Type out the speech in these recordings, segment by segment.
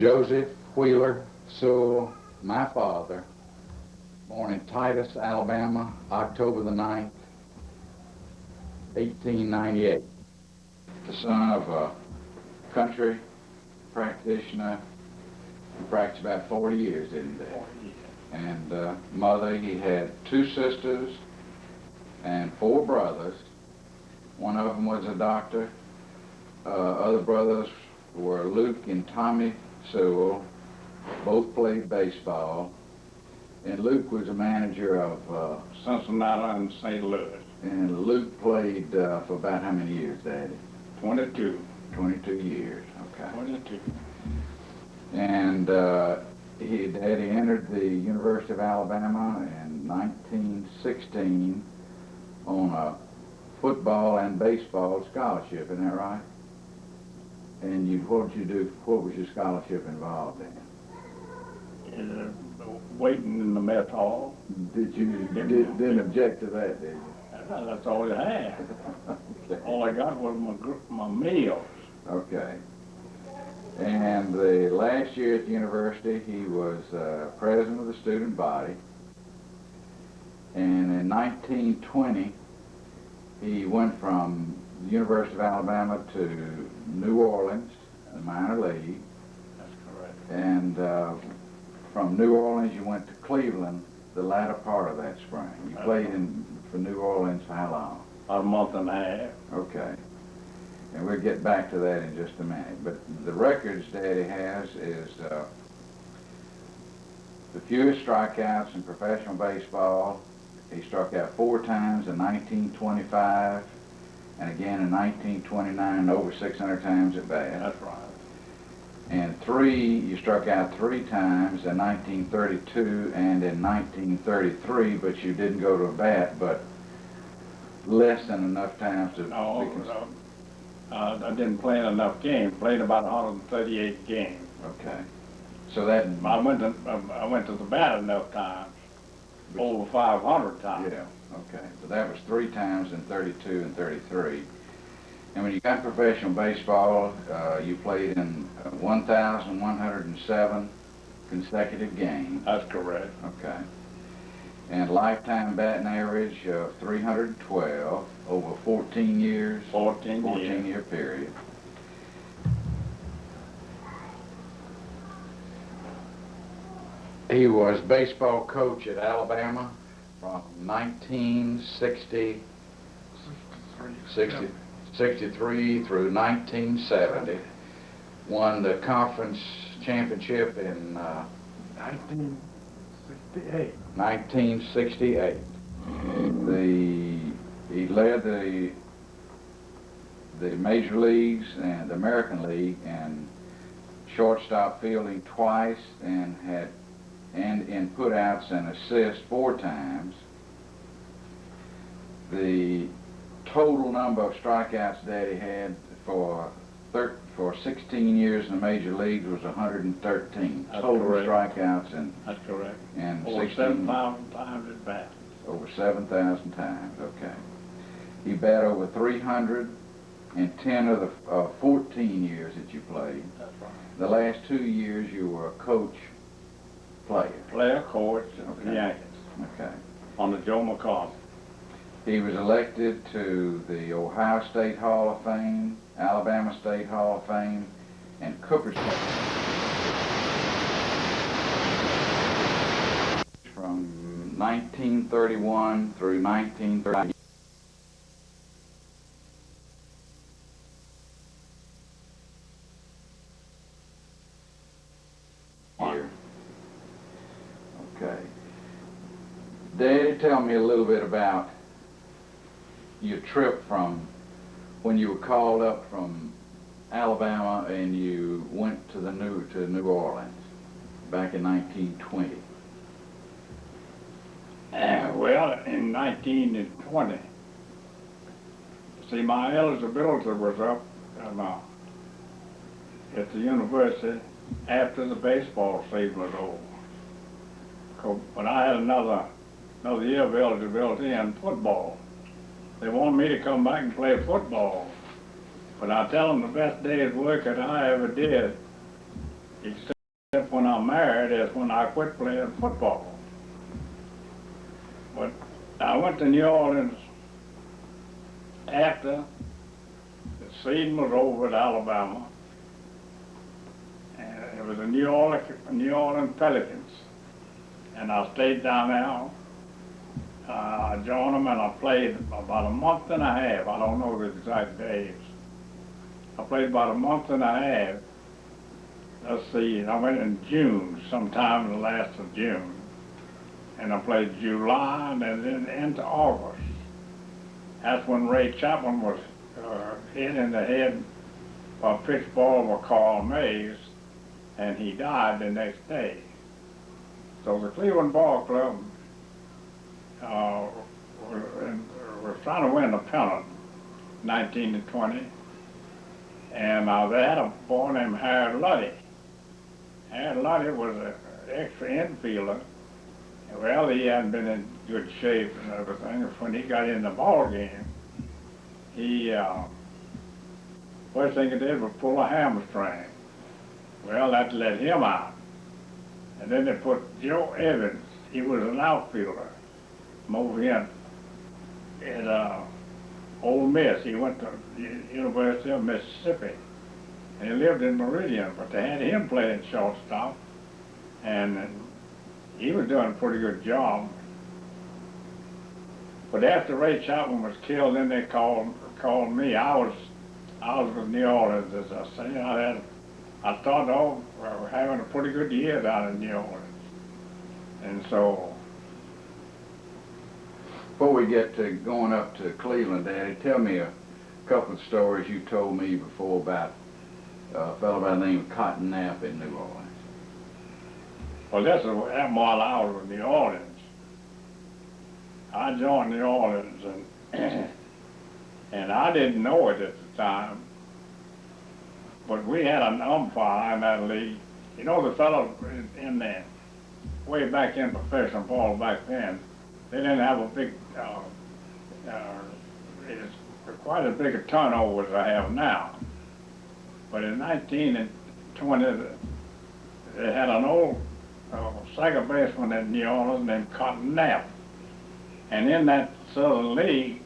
Joseph Wheeler Sewell, my father, born in Titus, Alabama, October the 9th, 1898. The son of a country practitioner. He practiced about 40 years, didn't he? 40 years. And mother, he had 2 sisters and 4 brothers. One of them was a doctor. Other brothers were Luke and Tommy Sewell. Both played baseball. And Luke was a manager of Cincinnati and St. Louis. and Luke played for about how many years, Daddy? 22. 22 years, okay. 22. And Daddy entered the University of Alabama in 1916 on a football and baseball scholarship, isn't that right? And what did you do? What was your scholarship involved in? Waiting in the mess hall. Didn't object to that, did you? That's all I had. Okay. All I got was my meals. Okay. And the last year at the university, he was president of the student body. And in 1920, he went from the University of Alabama to New Orleans, the minor league. That's correct. And from New Orleans, you went to Cleveland the latter part of that spring. You played for New Orleans for how long? About a month and a half. Okay. And we'll get back to that in just a minute. But the records Daddy has is the fewest strikeouts in professional baseball. He struck out 4 times in 1925, and again in 1929, over 600 times at bat. That's right. And you struck out 3 times in 1932 and in 1933, but you didn't go to a bat, but less than enough times to... No, I didn't play in enough games. Played about 138 games. Okay. So that... I went to the bat enough times. Over 500 times. Yeah, okay. So that was 3 times in 32 and 33. And when you got professional baseball, you played in 1,107 consecutive games. That's correct. Okay. And lifetime batting average of 312 over 14 years. 14-year period. He was baseball coach at Alabama from 1963 through 1970. Won the conference championship in 1968. 1968. He led the major leagues and the American League in shortstop fielding twice, and in putouts and assists 4 times. The total number of strikeouts Daddy had for 16 years in the major leagues was 113. That's total correct. Strikeouts and That's correct. and Over 16, 7,000 times at bat. over 7,000 times. Okay. He batted over 300 in 10 of the 14 years that you played. That's right. The last 2 years you were a coach player. Player coach at Okay. the Yankees Okay. on the Joe McCarthy. He was elected to the Ohio State Hall of Fame, Alabama State Hall of Fame, and Cooperstown. From 1931 through 1930. Okay. Daddy, tell me a little bit about your trip from when you were called up from Alabama and you went to New Orleans back in 1920. Well, in 1920, see, my eligibility was up at the university after the baseball season was over. But I had another year of eligibility in football. They wanted me to come back and play football. But I tell them the best day's work that I ever did except when I'm married is when I quit playing football. But I went to New Orleans after the season was over at Alabama, and it was the New Orleans Pelicans, and I stayed down there. I joined them and I played about a month and a half. I don't know the exact days. I played about a month and a half. Let's see, I went in June, sometime in the last of June. And I played July and then into August. That's when Ray Chapman was hit in the head by a pitch ball by Carl Mays, and he died the next day. So the Cleveland Ball Club was trying to win the pennant, 19 to 20, and they had a boy named Harry Luddy. Harry Luddy was an extra infielder. Well, he hadn't been in good shape and everything. When he got in the ball game, he first thing he did was pull a hamstring. Well, that let him out. And then they put Joe Evans. He was an outfielder. Moved in at Ole Miss. He went to the University of Mississippi. And he lived in Meridian, but they had him playing shortstop. And he was doing a pretty good job. But after Ray Chapman was killed, then they called me. I was with New Orleans, as I say. I thought, oh, we're having a pretty good year down in New Orleans. And so, Before we get to going up to Cleveland, Daddy, tell me a couple of stories you told me before about a fellow by the name of Cotton Knapp in New Orleans. well, that while I was with New Orleans. I joined New Orleans, and and I didn't know it at the time, but we had an umpire in that league. You know, the fellow in there, way back in professional ball back then, they didn't have a big, it's quite as big a turnover as I have now. But in 1920, they had an old second baseman in New Orleans named Cotton Knapp. And in that Southern League,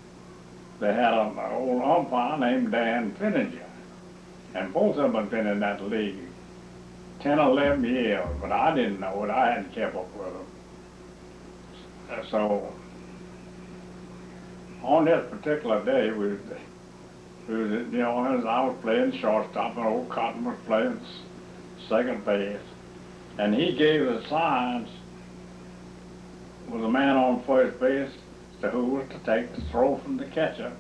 they had an old umpire named Dan Finninger. And both of them had been in that league 10 or 11 years, but I didn't know it. I hadn't kept up with them. So on this particular day, we was at New Orleans. I was playing shortstop, and old Cotton was playing second base. And he gave the signs with a man on first base to who was to take the throw from the catcher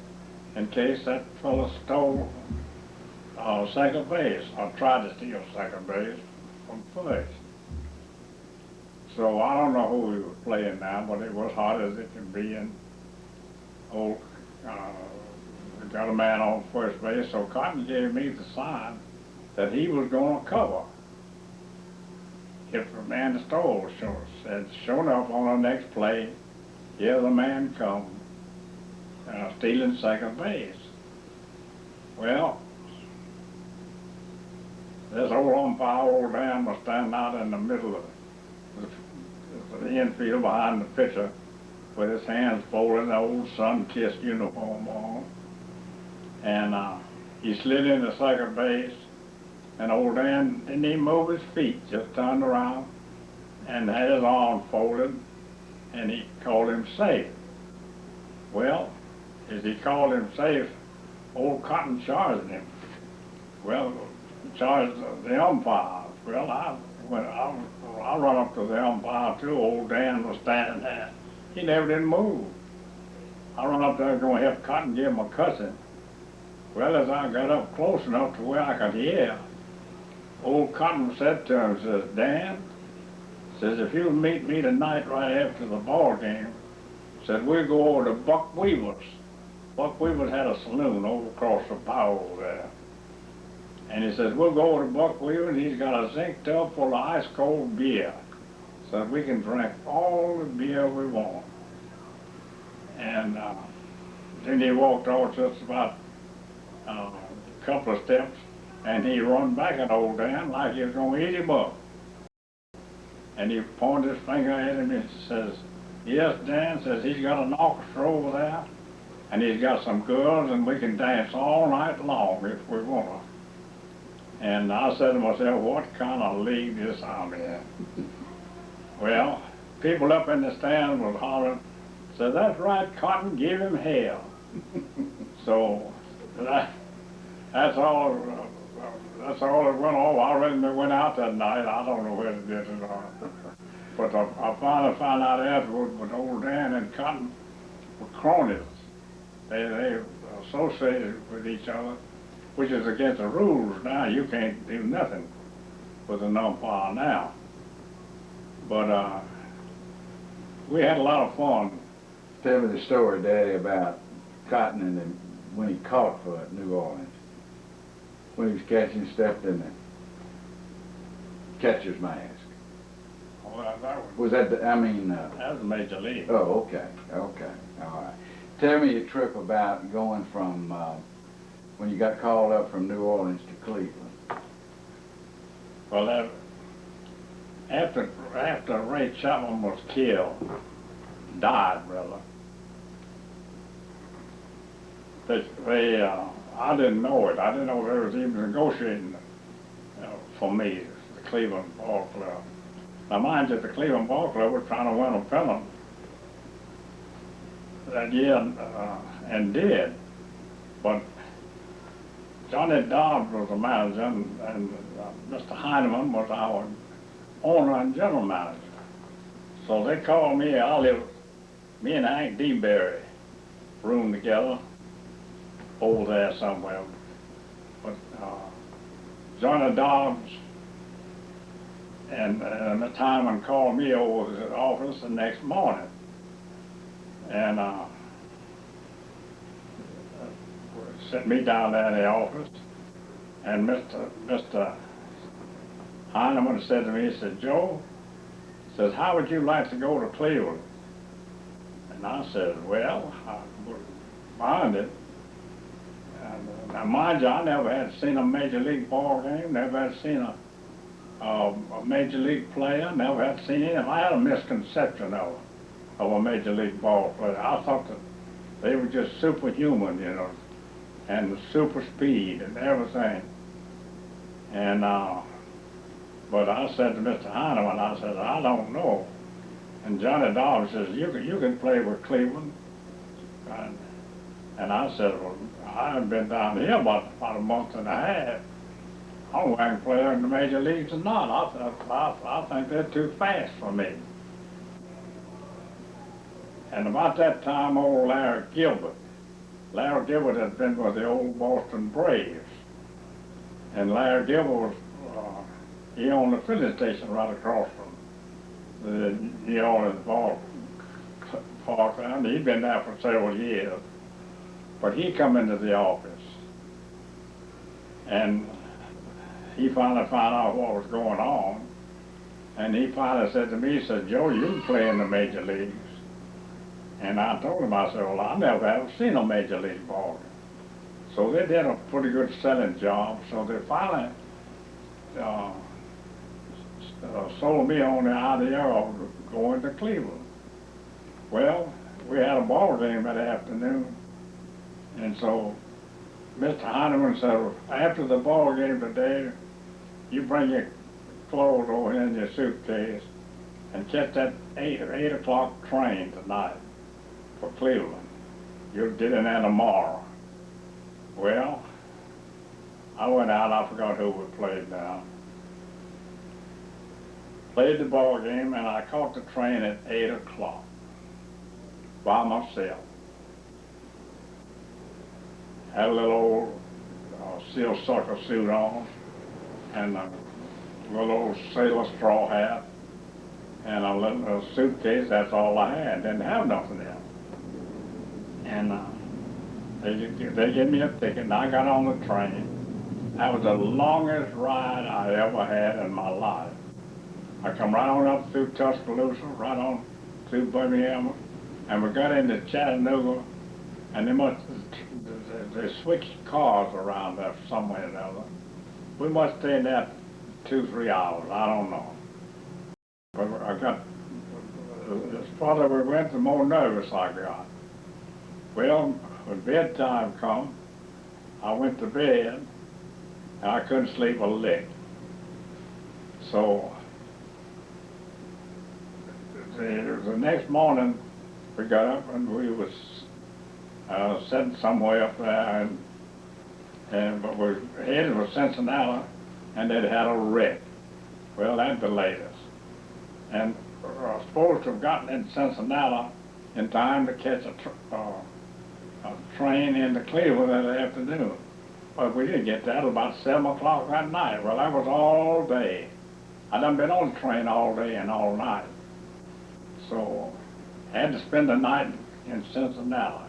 in case that fellow stole second base or tried to steal second base from first. So I don't know who we were playing now, but it was hot as it can be. And old got a man on first base, so Cotton gave me the sign that he was going to cover if the man stole. Said, sure enough, on the next play, here the man come stealing second base. Well, this old umpire, old Dan, was standing out in the middle of the infield behind the pitcher with his hands folded, the old sun-kissed uniform on. And he slid into second base, and old Dan didn't even move his feet, just turned around and had his arms folded, and he called him safe. Well, as he called him safe, old Cotton charged him. Well, charged the umpire. Well, I run up to the umpire too. Old Dan was standing there. He never did move. I run up there going to help Cotton give him a cussing. Well, as I got up close enough to where I could hear, old Cotton said to him, says, Dan, says, if you'll meet me tonight right after the ball game, said, we'll go over to Buck Weaver's. Buck Weaver had a saloon over across the power over there. And he says, we'll go over to Buck Weaver, and he's got a zinc tub full of ice cold beer. So we can drink all the beer we want. And then he walked off just about a couple of steps, and he run back at old Dan like he was gonna eat him up. And he pointed his finger at him and says, "Yes, Dan," says, "he's got an orchestra over there, and he's got some girls, and we can dance all night long if we want to." And I said to myself, what kind of league this I'm in? Well, people up in the stand was hollering, said, "That's right, Cotton, give him hell." So that's all. That's all that went on. I really went out that night. I don't know whether it did or not. But I finally found out afterwards that old Dan and Cotton were cronies. They associated with each other, which is against the rules now. You can't do nothing with an umpire now. But we had a lot of fun. Tell me the story, Daddy, about Cotton and him when he caught for New Orleans. When he was catching, stepped in the catcher's mask. Well, that Was that the, that was Major League. Oh, okay, okay, all right. Tell me your trip about going from, when you got called up from New Orleans to Cleveland. Well, after Ray Chapman was killed, died rather, I didn't know it. I didn't know there was even negotiating for me, the Cleveland Ball Club. Now, mind you, the Cleveland Ball Club was trying to win a pennant that year and did. But Johnny Dobbs was the manager, and Mr. Heineman was our owner and general manager. So they called me. Me and Hank Deaberry roomed together over there somewhere. But Johnny Dobbs and Mr. Heineman called me over to the office the next morning. And set me down there in the office, and Mr. Heineman said to me, he said, "Joe," says, "how would you like to go to Cleveland?" And I said, "Well, I wouldn't mind it." And, now, mind you, I never had seen a major league ball game, never had seen a major league player, never had seen him. I had a misconception of a major league ball player. I thought that they were just superhuman, you know, and super speed and everything. And but I said to Mr. Heineman, I said, "I don't know." And Johnny Dobbs says, you can play with Cleveland." And I said, "Well, I haven't been down here about a month and a half. I don't know if I can play in the major leagues or not. I think they're too fast for me." And about that time, old Larry Gilbert had been with the old Boston Braves. And Larry Gilbert was, he owned the filling station right across from he owned the ball park, and he'd been there for several years. But he come into the office, and he finally found out what was going on. And he finally said to me, he said, "Joe, you can play in the major leagues." And I told him, I said, "Well, I never have seen a major league ball game." So they did a pretty good selling job. So they finally sold me on the idea of going to Cleveland. Well, we had a ball game that afternoon, and so Mr. Heineman said, "Well, after the ball game today, you bring your clothes over here in your suitcase and catch that 8 o'clock train tonight for Cleveland. You'll get in there tomorrow." Well, I went out, I forgot who we played now. Played the ball game, and I caught the train at 8 o'clock by myself. Had a little old sealsucker suit on, and a little old sailor straw hat, and a little suitcase. That's all I had. Didn't have nothing else. And they gave me a ticket, and I got on the train. That was the longest ride I ever had in my life. I come right on up through Tuscaloosa, right on through Birmingham, and we got into Chattanooga, and they switched cars around there somewhere or other. we must stay in there 2, 3 hours. I don't know. But I got, the farther we went, the more nervous I got. Well, when bedtime come, I went to bed, and I couldn't sleep a lick. So the next morning, we got up and we was sitting somewhere up there, but we headed for Cincinnati, and they'd had a wreck. Well, that delayed us. And I was supposed to have gotten in Cincinnati in time to catch a train into Cleveland that afternoon. But we didn't get there till about 7 o'clock that night. Well, that was all day. I done been on the train all day and all night. So I had to spend the night in Cincinnati.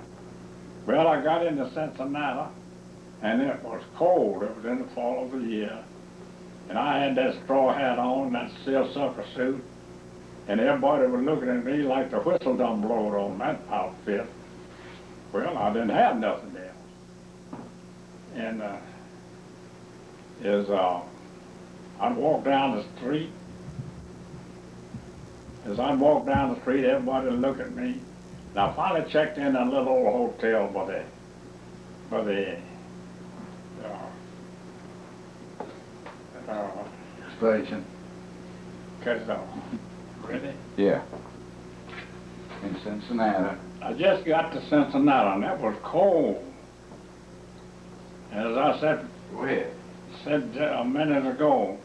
Well, I got into Cincinnati, and it was cold. It was in the fall of the year. And I had that straw hat on, that seersucker suit, and everybody was looking at me like the whistle done blowed on that outfit. Well, I didn't have nothing else. And I'd walk down the street. As I'd walk down the street, everybody would look at me. And I finally checked in a little old hotel by the Station. Really? Yeah. In Cincinnati. I just got to Cincinnati, and that was cold. And as I said a minute ago,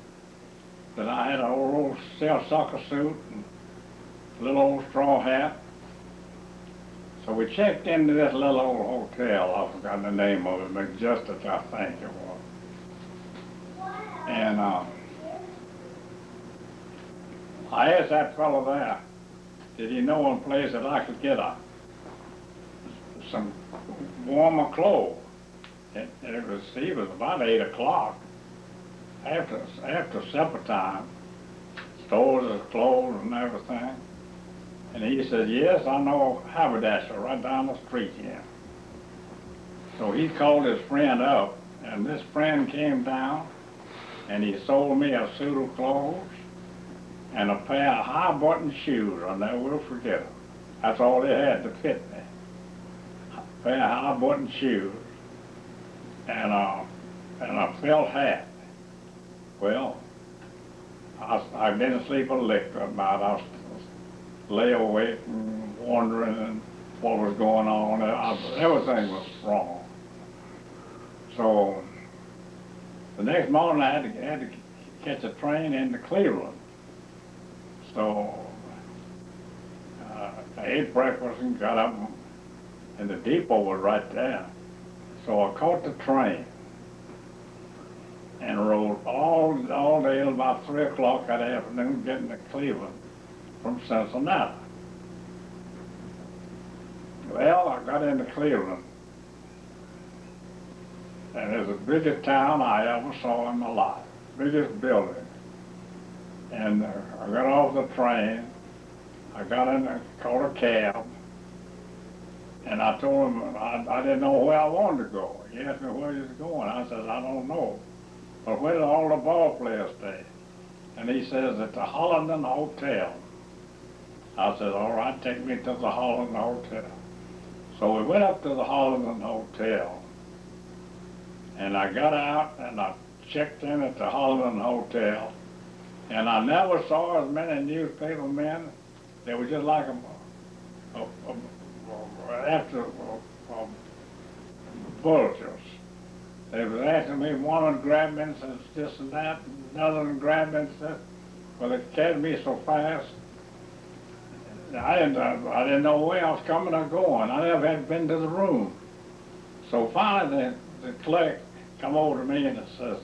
that I had an old seersucker suit and a little old straw hat. So we checked into this little old hotel. I forgot the name of it, Majestic, I think it was. And I asked that fellow there, did he know a place that I could get some warmer clothes? And it was about 8 o'clock. After supper time, stores are closed and everything. And he said, yes, I know a haberdasher right down the street here. So he called his friend up, and this friend came down, and he sold me a suit of clothes and a pair of high-button shoes. I'll never forget them. That's all they had to fit me. A pair of high-button shoes and a felt hat. Well, I didn't sleep a lick that night. I lay awake and wondering what was going on. Everything was wrong. So the next morning I had to catch a train into Cleveland. So I ate breakfast and got up, and the depot was right there. So I caught the train and rode all day till about 3 o'clock that afternoon, getting to Cleveland from Cincinnati. Well, I got into Cleveland, and it's the biggest town I ever saw in my life, biggest building. And I got off the train, I got in, called a cab, and I told him I didn't know where I wanted to go. He asked me where he was going. I said, I don't know. But where did all the ball players stay? And he says, at the Hollenden Hotel. I said, all right, take me to the Hollenden Hotel. So we went up to the Hollenden Hotel, and I got out and I checked in at the Hollenden Hotel, and I never saw as many newspaper men. They were just like vultures. They was asking me, one would grab me and says this and that, another would grab me and says, well, it carried me so fast. I didn't know where I was coming or going. I never had been to the room. So finally the clerk come over to me and says,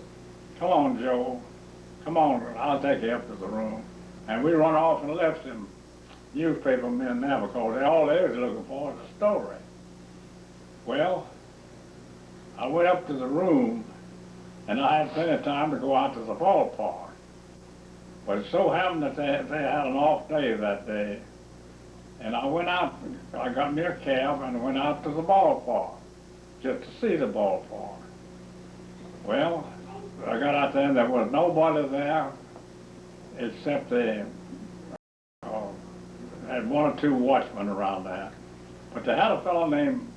come on, Joe, come on, I'll take you up to the room. And we run off and left them newspaper men there because all they was looking for was a story. Well, I went up to the room, and I had plenty of time to go out to the ballpark. But it so happened that they had an off day that day, and I went out, I got me a cab and went out to the ballpark, just to see the ballpark. Well, I got out there and there was nobody there except they had one or two watchmen around there. But they had a fellow named,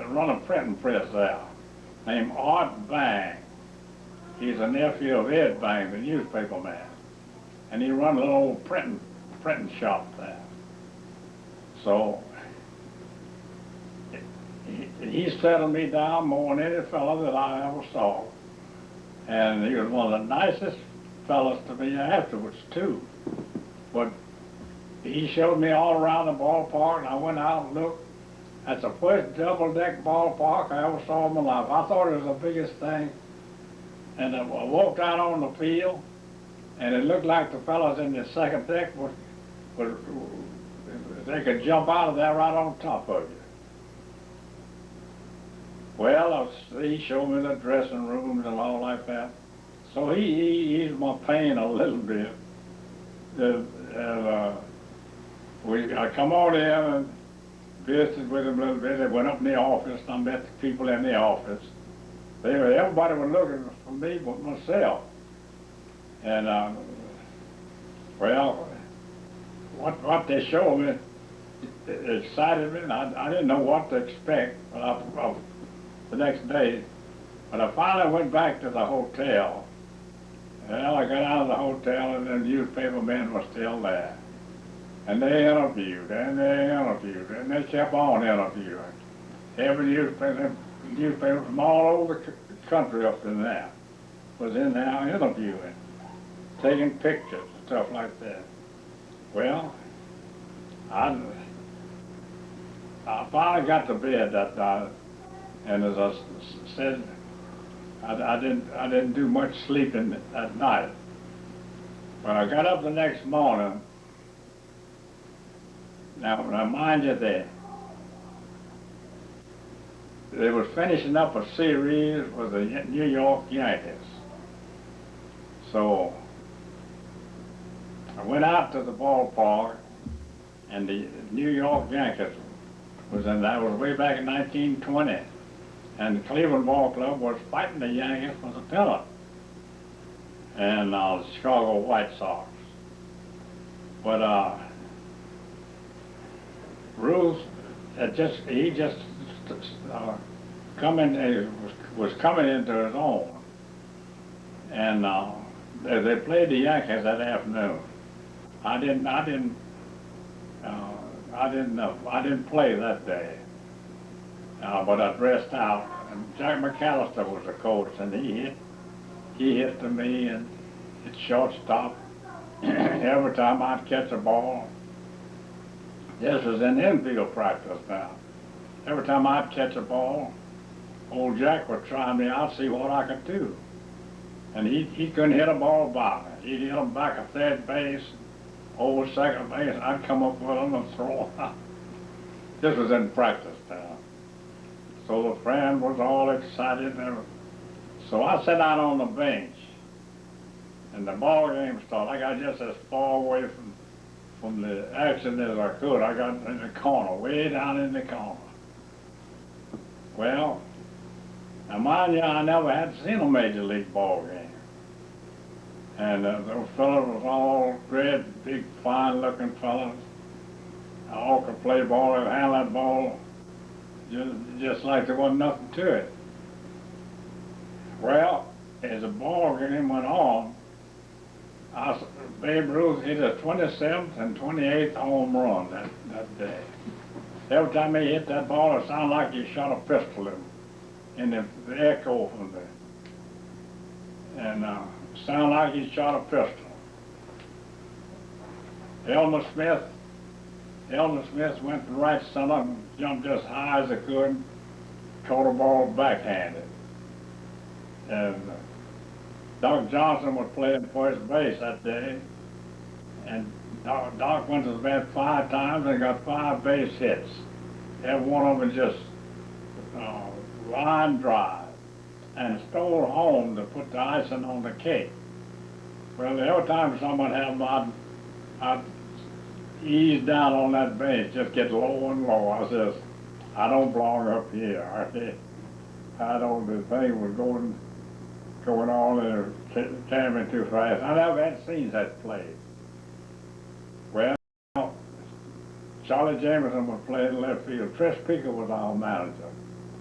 run a printing press there, named Art Bang. He's a nephew of Ed Bang, the newspaper man. And he run a little old printing shop there. So he settled me down more than any fellow that I ever saw. And he was one of the nicest fellows to me afterwards, too. But he showed me all around the ballpark, and I went out and looked. That's the first double-deck ballpark I ever saw in my life. I thought it was the biggest thing. And I walked out on the field, and it looked like the fellas in the second deck they could jump out of there right on top of you. Well, he showed me the dressing rooms and all like that. So he eased my pain a little bit. I come on in and visited with him a little bit. They went up in the office, and I met the people in the office. Everybody was looking for me but myself. And, well, what they showed me, it excited me, and I didn't know what to expect the next day. But I finally went back to the hotel. Well, I got out of the hotel, and the newspaper men were still there. And they interviewed, and they kept on interviewing. Every newspaper from all over the country up in there was in there interviewing, taking pictures and stuff like that. Well, I finally got to bed that night, and as I said, I didn't do much sleeping that night. When I got up the next morning, now mind you, they was finishing up a series with the New York Yankees. So I went out to the ballpark, and the New York Yankees was in that. Was way back in 1920, and the Cleveland Ball Club was fighting the Yankees for the pennant, and the Chicago White Sox. But Ruth had he just was coming into his own, and they played the Yankees that afternoon. I didn't play that day, but I dressed out, and Jack McAllister was the coach, and he hit to me and hit shortstop every time I'd catch a ball. This was in infield practice now. Every time I'd catch a ball, old Jack would try me out, see what I could do. And he couldn't hit a ball by me. He'd hit them back at third base, over second base, and I'd come up with them and throw them out. This was in practice now. So the friend was all excited. So I sat down on the bench, and the ball game started. I got just as far away from the action as I could. I got in the corner, way down in the corner. Well, now mind you, I never had seen a major league ball game. And those fellas was all great, big, fine-looking fellas. All could play ball and handle that ball just like there wasn't nothing to it. Well, as the ball game went on, Babe Ruth hit a 27th and 28th home run that day. Every time he hit that ball, it sounded like he shot a pistol in the echo from there. And sounded like he shot a pistol. Elmer Smith went to right center and jumped just high as he could, caught the ball backhanded. And Doc Johnson was playing first base that day, and Doc went to the bat 5 times and got 5 base hits. Every one of them just line drive, and stole home to put the icing on the cake. Well, every time someone had them, I'd ease down on that bench, just get low and low. I says, I don't belong up here. I don't, the thing was going going on and carrying me too fast. I never had seen that play. Well, Charlie Jameson was playing left field. Tris Peaker was our manager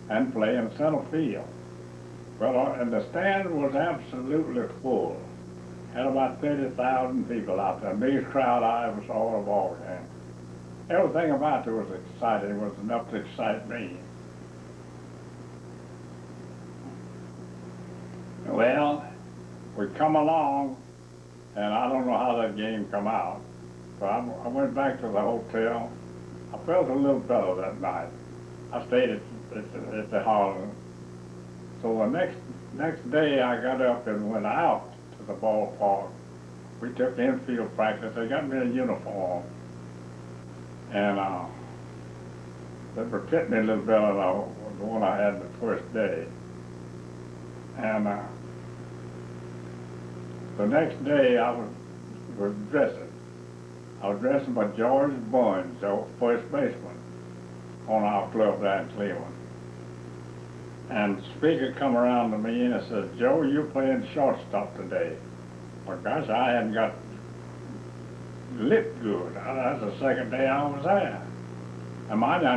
and playing center field. Well, and the stand was absolutely full. Had about 30,000 people out there. Biggest crowd I ever saw at a ball game. Everything about it was exciting. It was enough to excite me. Well, we come along, and I don't know how that game come out, but I went back to the hotel. I felt a little better that night. I stayed at the Harlan. So the next day I got up and went out to the ballpark. We took infield practice. They got me a uniform. And they were fitting me a little better than the one I had the first day. And the next day I was dressing. I was dressing by George Burns, the first baseman on our club there in Cleveland. And the speaker come around to me and said, "Joe, you're playing shortstop today." Well, gosh, I hadn't got lit good. That's the second day I was there. And mind you,